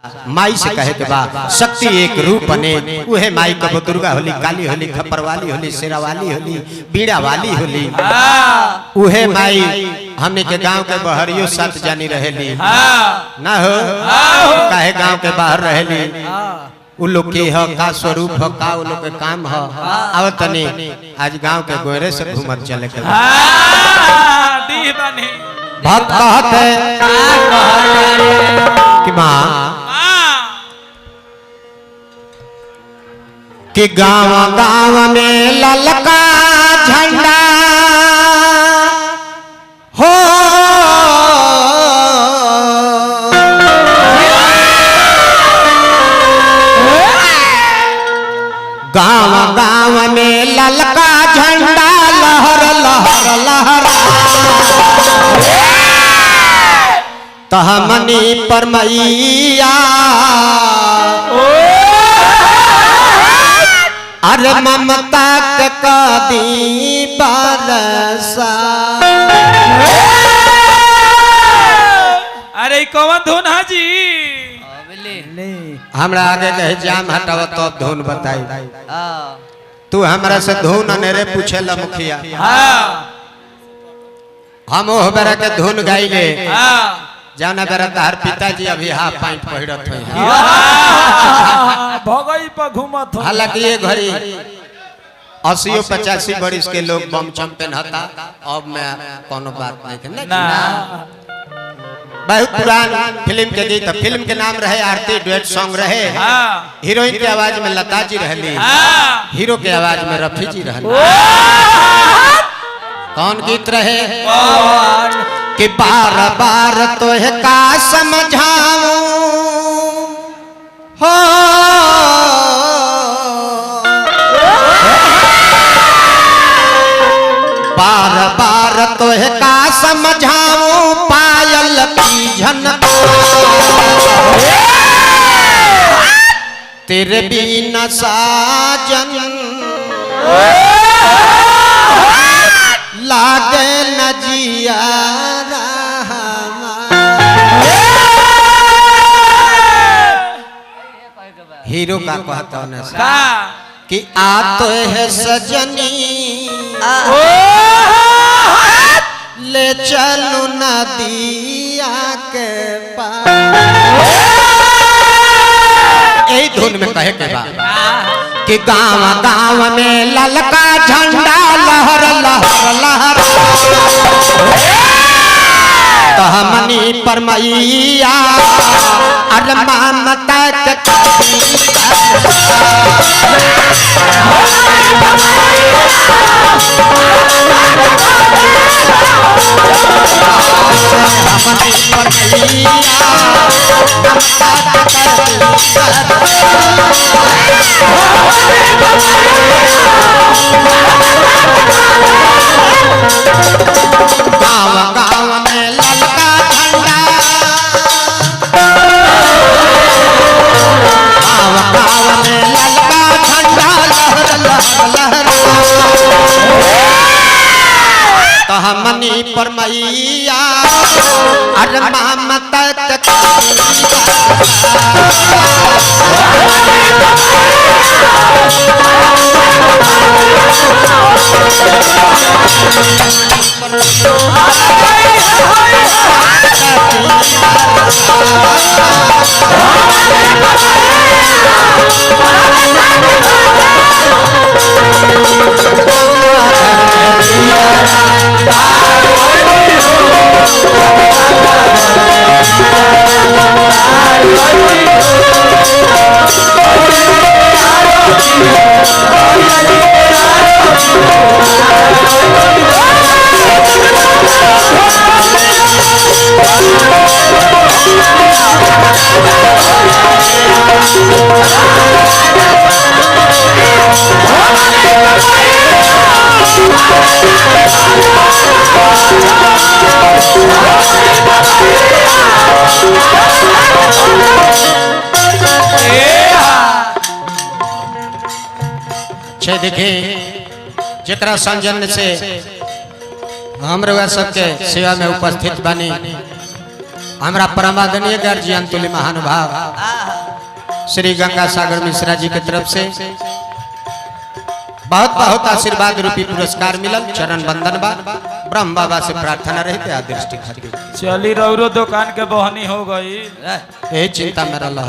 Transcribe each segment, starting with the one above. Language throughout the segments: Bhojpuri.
माई से कहे के बा शक्ति एक रूप बने उहे माई कबो दुर्गा होली, काली होली, खप्परवाली होली, शेरावाली होली, बीड़ा वाली होली। उहे माई हमने के गांव के बहरियो साथ जानी रहेली ना हो काहे गांव के बाहर रहेली। उ लोग के ह का स्वरूप ह का उ लोग के काम ह आवत तनी आज गांव के गोरे से घूमत चले के भक्त कहते कि माँ कि गांव गांव में ललका झंडा हो गांव गांव में ललका झंडा लहर लहर लहरा तहमनी पर मैया अरे ममता के कदी बरसा। अरे कौन धुन हाजी हमरा आगे कहे जाम हटाव तो धुन बताई तू हमरा से धुन अनेरे पूछे ला मुखिया हम ओह बेरा के धुन गाइले जाना बेरा तार पिताजी अभी हाफ पैंट पहिरत हैं भगई पर घूमत हो। हालांकि ये घड़ी 80-85 बरिस के लोग बम चैंपियन हता अब मैं कोनो बात नहीं ना बहुत पुरान फिल्म के गीत फिल्म के नाम रहे आरती डुएट सॉन्ग रहे हीरोइन के आवाज में लता जी रहली हीरो के आवाज में रफी जी रहली। कौन गीत रहे कि बार बार तो है का समझाऊं हो बार बार तो है का समझाऊं पायल की झनक तेरे बिना साजन लागे न जिया हीरो का कहता होने से कि आ तो है सजनी ले चलू नदिया के पार। यही धुन में कहे के बाद कि गांव गांव में ललका झंडा लहर लहर लहर तहमनी पर मैया अरे ममता के गाँव गाँव में ललका झंडा गाँव गाँव में ललका झंडा लहर लहर लहर तहमनी पर मैया अरे ममता देखे जरा संजन से हम सबके सेवा में उपस्थित बनी हमारा परमादरणीय गार्जियन तुल्य महानुभाव श्री गंगा सागर मिश्रा जी की तरफ से बहुत बहुत आशीर्वाद रूपी पुरस्कार मिलल। चरण बंदन बा ब्रह्म बाबा से प्रार्थना रही थे दृष्टि खातिर। चली रौरो दुकान के बहनी हो गई। ए चिंता में रह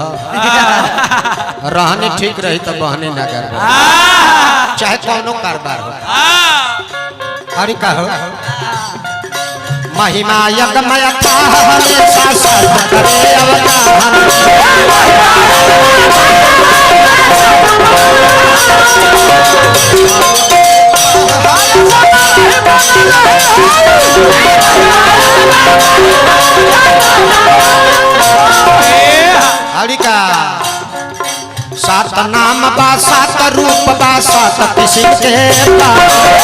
रहनी ठीक रही तो बहनी ना कर चाहे कौनो कारोबार हो। अरे का हो महिमा यज्ञमय हमेशा सर्व करे अवतार। हरिका सात नाम बा सात रूप बा सात किस्म के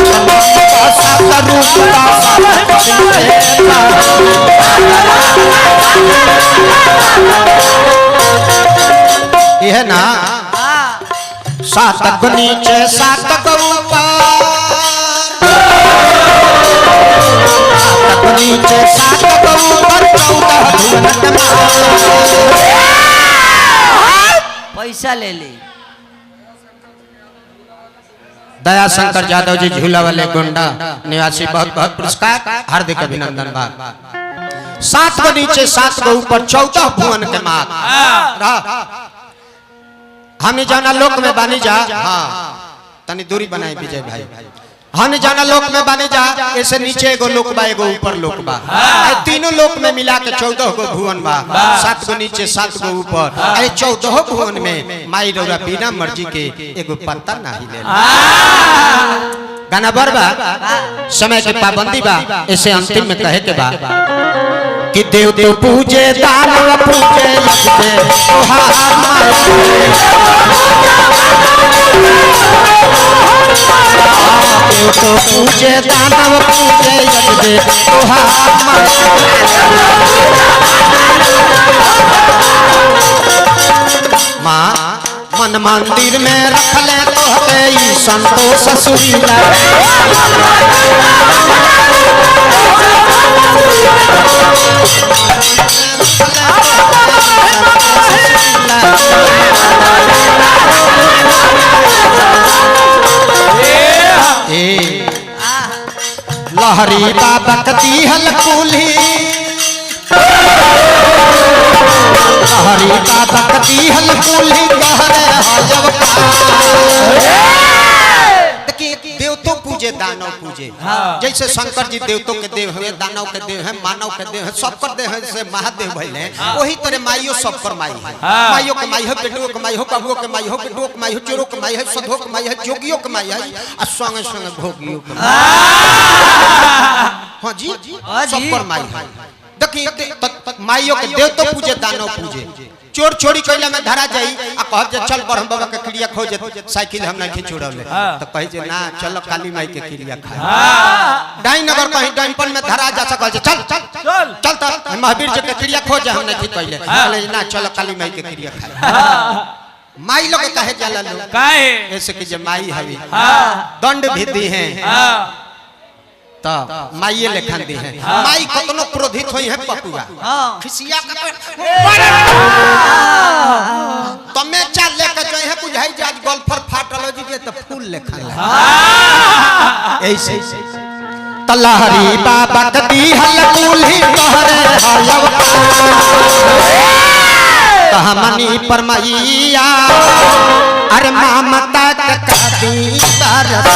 सात रूप बा सात किस्म के यह ना सात को नीचे सात को ऊपर नीचे सात को ऊपर 14 भुवन पैसा ले ले। दया शंकर यादव जी झूला वाले गोंडा निवासी बहुत बहुत पुरस्कार हार्दिक अभिनंदन बा। सात को नीचे सात को ऊपर 14 भुवन के मात हमें जाना लोक में बानी जा। हाँ तनी दूरी बनाए विजय भाई। हमें जाना लोक में बानी जा ऐसे नीचे एगो लोक बा एगो ऊपर लोक बा। तीनों लोक में मिला के 14 गो भुवन बा। 7 को नीचे 7 को ऊपर। अरे 14 भुवन में माई रौरा बिना मर्जी के एगो पत्ता नहीं ले गाना बरबा समय के पाबंदी बा। ऐसे अंतिम में कहे के बा कि देव देव पूजे दानव पूजे यज्ञ देव तो पूजे दानव पूजे यज्ञ माँ मन मंदिर में रख ले तो संतोष सुरीला लहरी बाबा कती हलकुली लहरी बाबा कती हलकुली देवतो पूजे दानव पूजे। जैसे शंकर जी देवतों के देव हुए दानव के देव है मानव के देव है सबकर देव है जैसे महादेव भइले वही तरह माइयो सबकर माई है। माइयो के माई है बेटुओ के माई हो बबुओ के माई हो बेटुओ के माई हो चोरों के माई है सधो के माई है जोगियों के माई है और संगे संगे भोगियों के हाँ जी सबकर माई है। देखिए माइयो के देवतो पूजे दानव पूजे। चोर चोरी कैला में धरा जाई आ कह जे चल ब्रह्म बाबा के क्रिया खोजे साइकिल हम नहीं छुड़ौले तो कहे जे ना चलो काली माई के क्रिया खाए। डाइन नगर कहीं डाइनपन में धरा जा सकल चल चल चल चल तो महावीर जी के क्रिया खोजे हम नहीं कैले कहले ना चलो काली माई के क्रिया खाए। माई लोग कहे जाला लोग काहे ऐसे कि जे माई हवी दंड भी दी है तो माइये लेखन दी है। माई कतनो क्रोधित होई है पपुआ खिसिया तमे चाल लेके जो है बुझाई जाज गोल्फर फाटल जी के तो फूल लेखन ऐसे तलहरी बाबा कदी हलकुली तोहरे हयव कहमनी परमैया अरे ममता के कदी तरस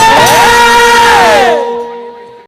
Yeah.